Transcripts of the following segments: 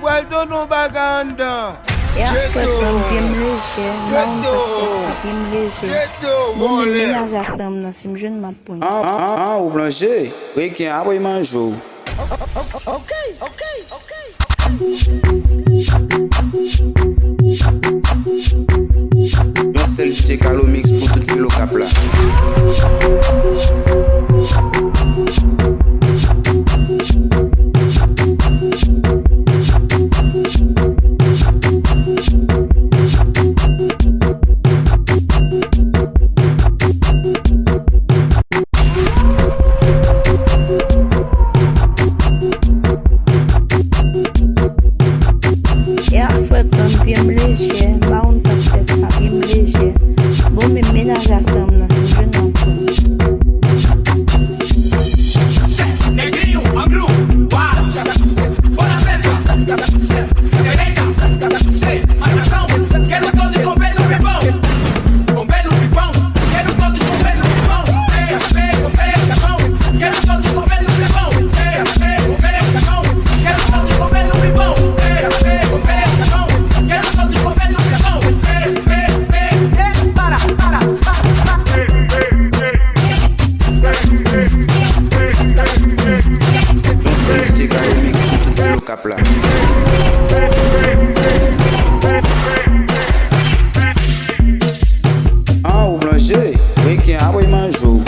Guardo no baganda. Ja, film léger, non, film léger. Bon, ménage à Sam, si je ne m'apprends. Ou blancher, oui, qui a un manjou. Ok. Yon sel DJ Carlo Mix pour toute ville au cap là. Film léger, marron ça fait ça, film léger. Bon, mais ménage à Sam, si je ne m'apprends. Negrinho, Angru, bora presa, direita, sei, marcação, quero todos com pé no pivão, quero todos com pé no pivão, com pé na mão, quero todos com pé no pivão, com pé na mão, quero todos com pé no pivão, com pé na mão, quero todos com pé no pivão, para. Yon sel DJ Carlo Mix pour toute ville au cap là. Ou blancher, oui, qui a un manjou.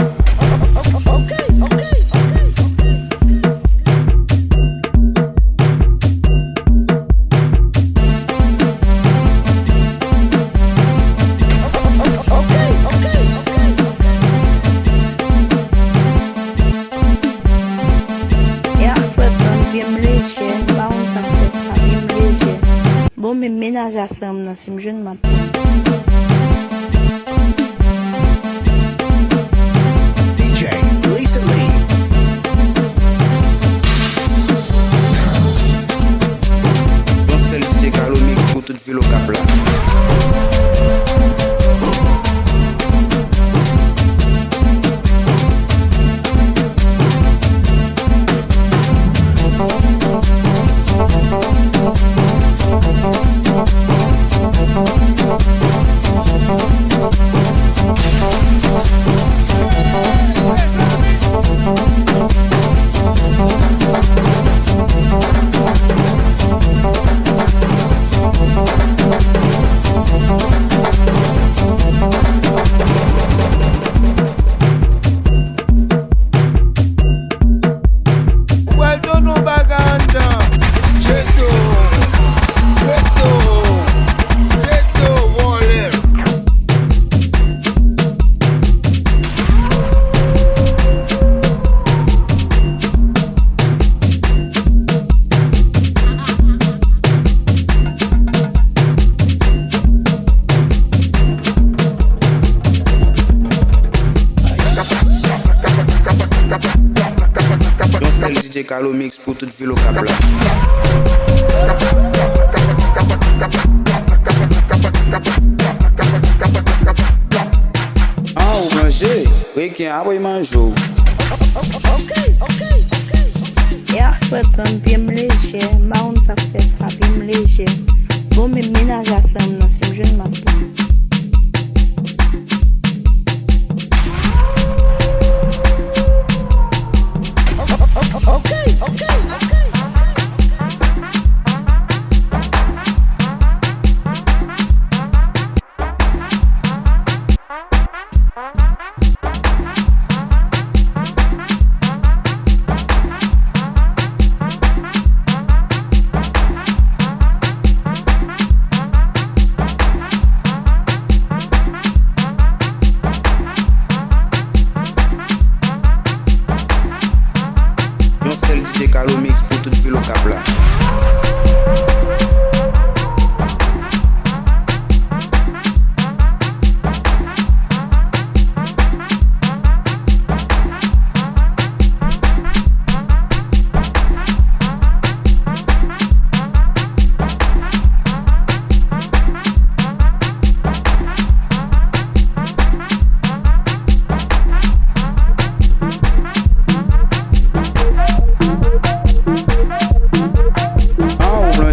Film léger, marron ça fait ça, film léger. Bon, mais ménage à Sam, si je ne m'apprends. DJ Lisa Lee. Yon sel DJ Carlo Mix pour toute ville au cap là. Guardo no baganda. Cheto, vole. Yon sel DJ Carlo Mix pour toute ville au cap là. Ou blancher, oui, qui a un manjou. Ja, film léger, marron ça fait ça, film léger. Bon, mais ménage à Sam, si je ne m'apprends.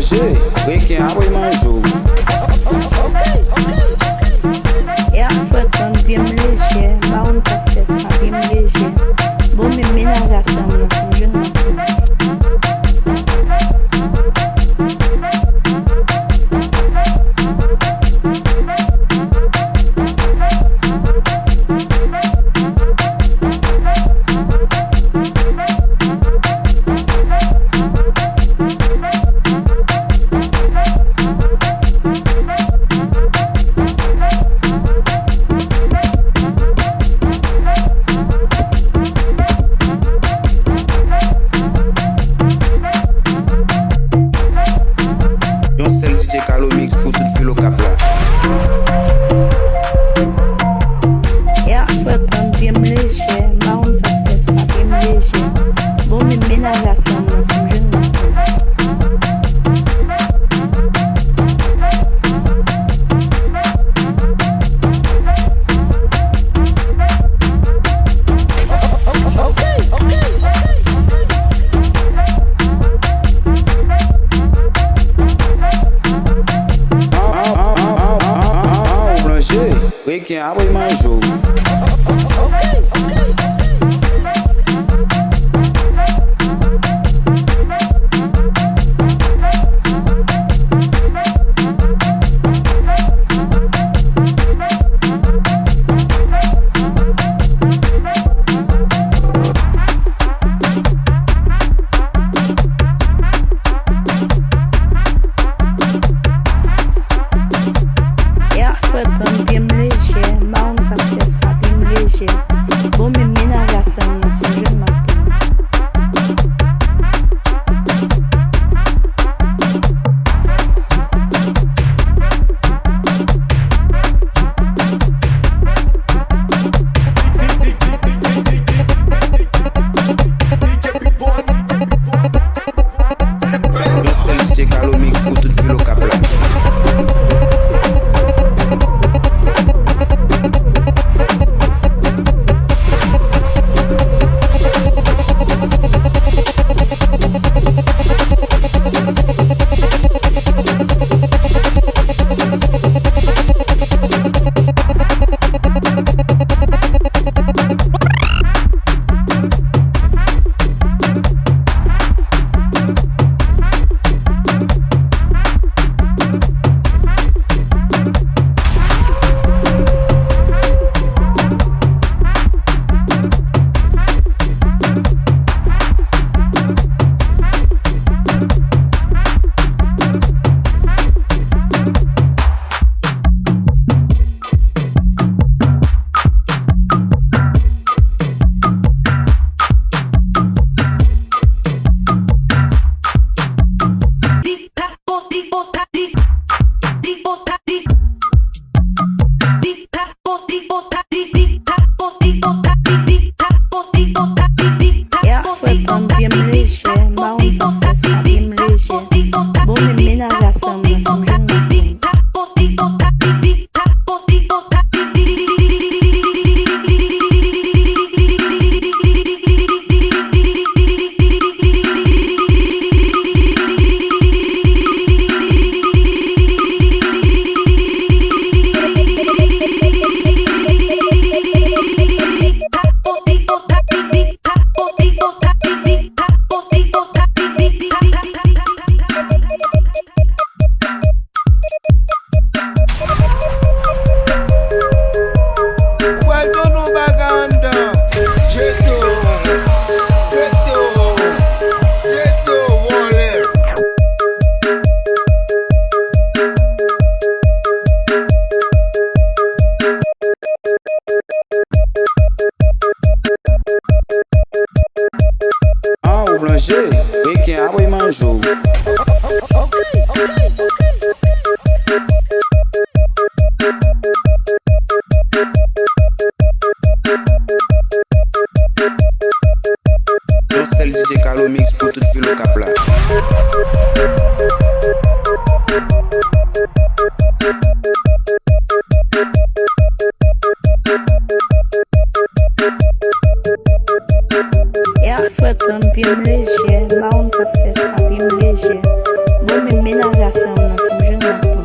branché, oui, qui a envoyé mon jour. E a fătăm bem leger, baunța festa bem leger. Bom me menajação na sujuna. E a fătăm bem leger, baunța festa bem leger. Bom me ménage à ça, on a si je n'entends.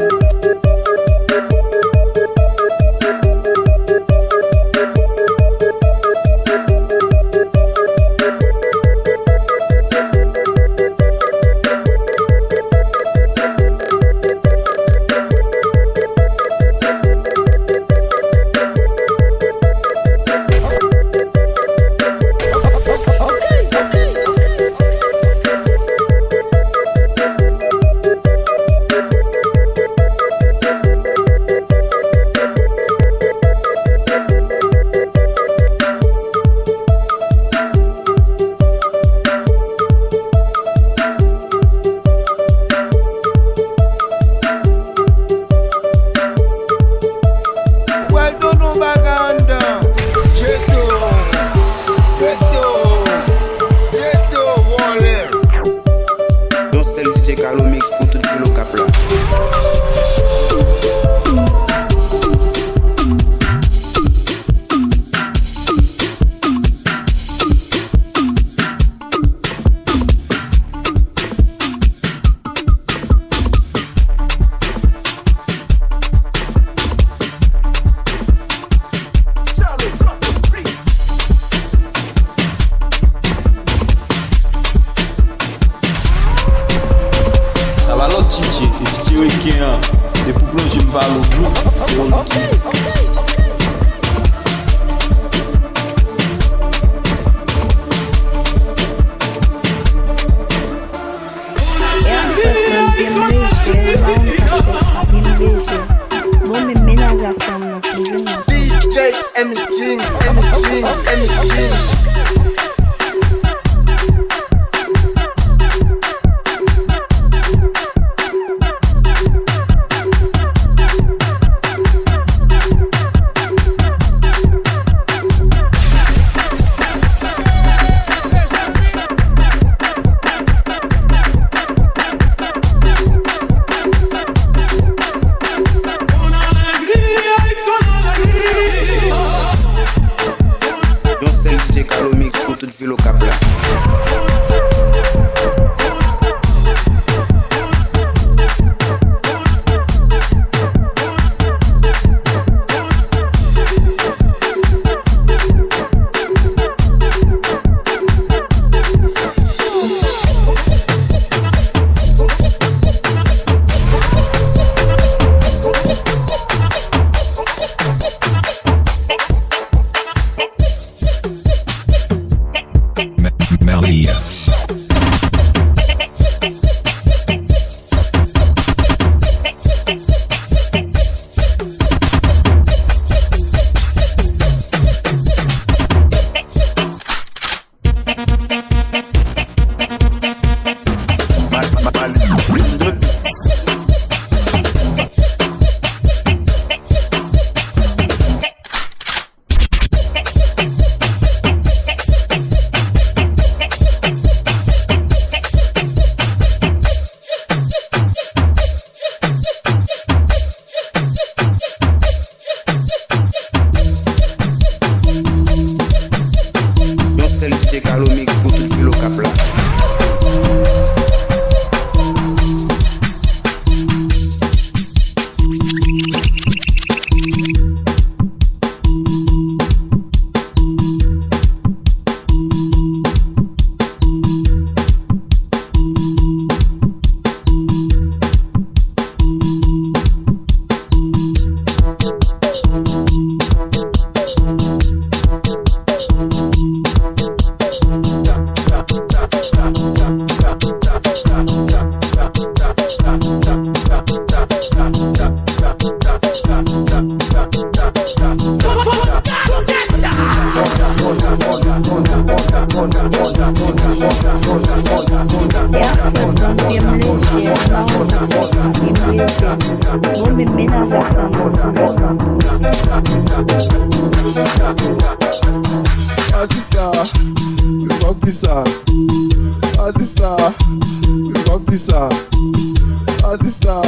Adissa,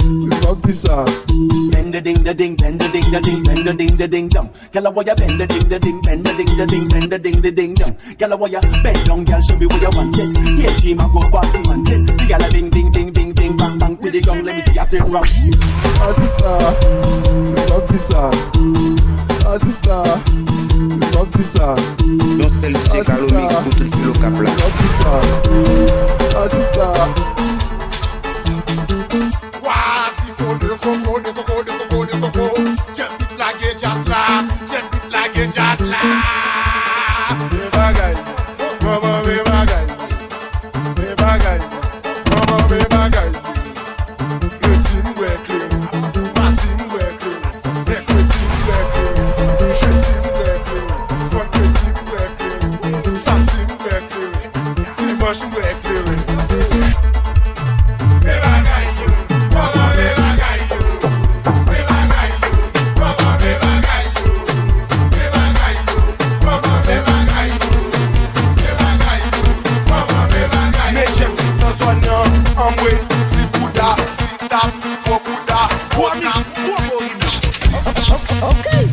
we fuck this up. Bend the ding the ding, bend the ding the ding, bend the ding the ding dong. Girl, why you bend the ding the ding, bend the ding the ding, bend the ding the ding dong. Girl, why you bend down, girl, show me what you want it. Yeah, she ma go party want it. The girl a ding ding ding ding ding, bang bang to the gong. Let me see you turn round. Adissa, we fuck this up. Adissa, we fuck this up. Yon sel DJ Carlo Mix pou tout filo kap la. Adissa, Adissa. Jump beats like it just la, jump beats like it just la. Me bagay, mama me bagay. Me bagay, mama me bagay. Le team work clear, my team work clear, make le team work clear, je team work clear, fuck le team work clear, some team work clear, team much work clear. Me bagay you, mama me bagay you. Amwe, ti Bouddha, ti tap, ko Bouddha, ko tap, ti Bouddha. Okay.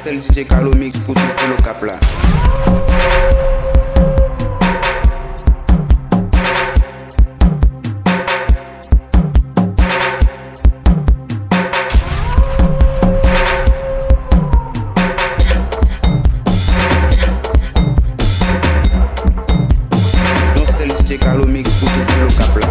Sel DJ Carlo Mix pour tout filo cap là. Carlo Mix pour tout filo cap là.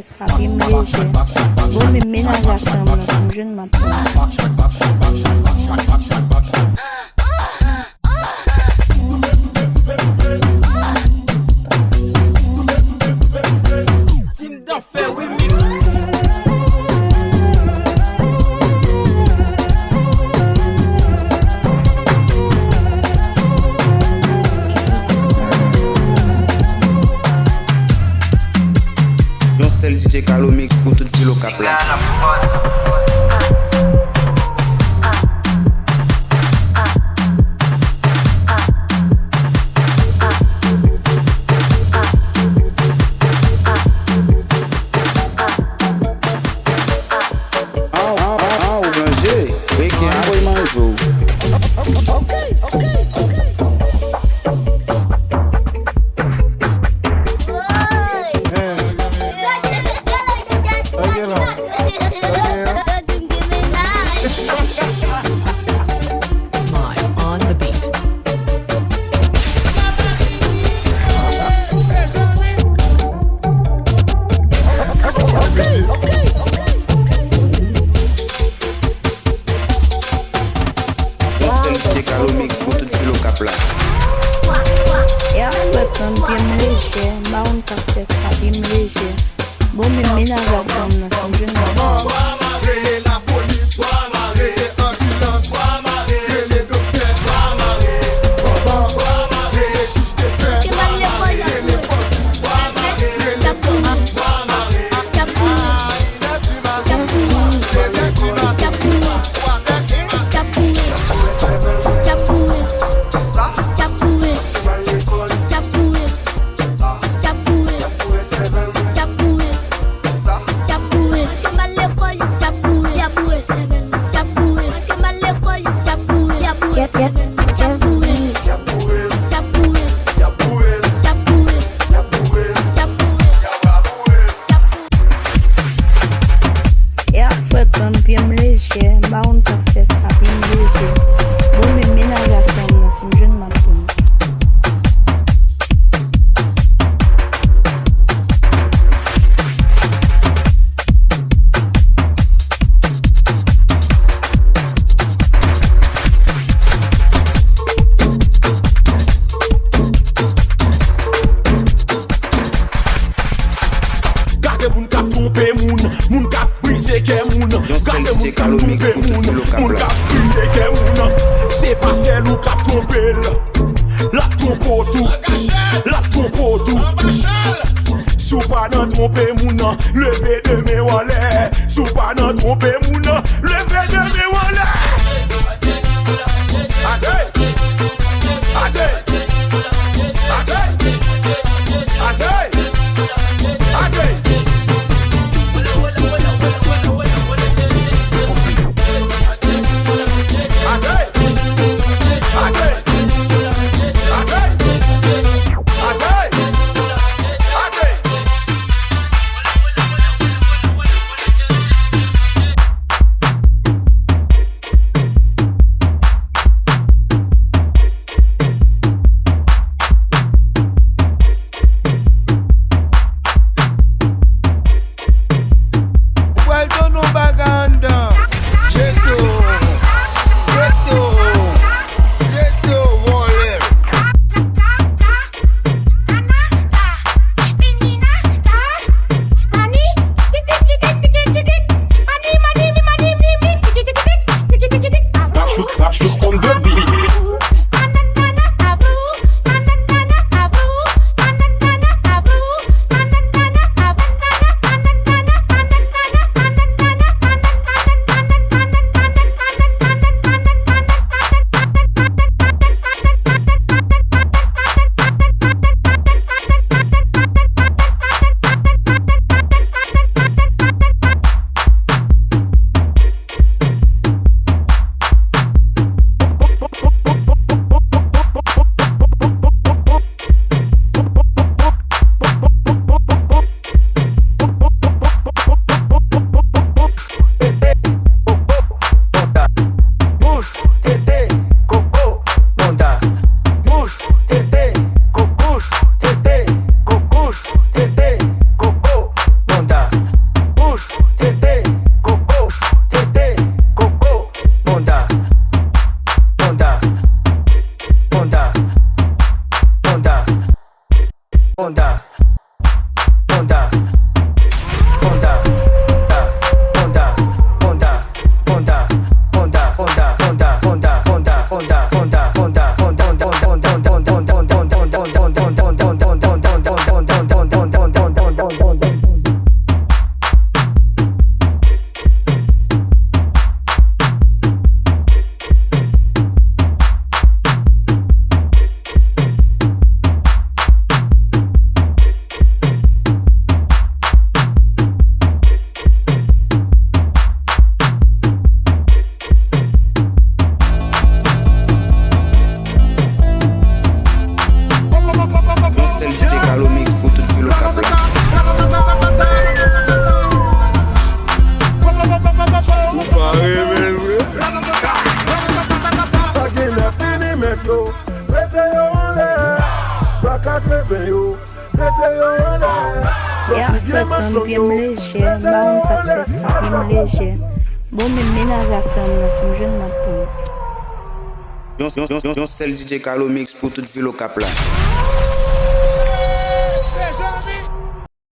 fait ça bien léger. Bon, mais ménage à ça, je ne m'appelle. Team Duffy remix. Yon sel DJ Carlo Mix pour tout filo cap là. Ou manger, oui qui a envoyé manger. Smile on the beat. Yon sel DJ Carlo Mix pour tout filo cap là. Et après, comme bien léger, on ça fait ça bien léger. Bon, mais ménage à ça, je ne m'appelle. Réveillez la police, réveillez ambulance, réveillez les docteurs, réveillez juge de paix, réveillez les pompiers, réveillez les Et après, comme bien léger, on ça fait ça bien léger. Bon, mais ménage à ça, je ne m'appelle. Gade moun kap trompe moun kap brise ke moun. Yon sel Gade DJ moun kap Carlo Mix trompe pour tout filo cap moun là. kap brise ke moun. C'est pas celle ou kap trompe la trompe tout, la trompe tout. Sou pa nan trompe moun, leve de me wale. Sou pa nan trompe moun, leve de me wale. Ate, ate, ate, ate, ate. Pas rêver, oui. Ça gagne la fini métro. Mettez yo en l'air. Pas 80 yo. Mettez yo en l'air. Ya, fèt an pi mleje, ba on sa fè sa, pi mleje. Bon, men menaj asam la, si mjen mapon. Yon sel DJ Carlo Mix pour toute ville au Cap là.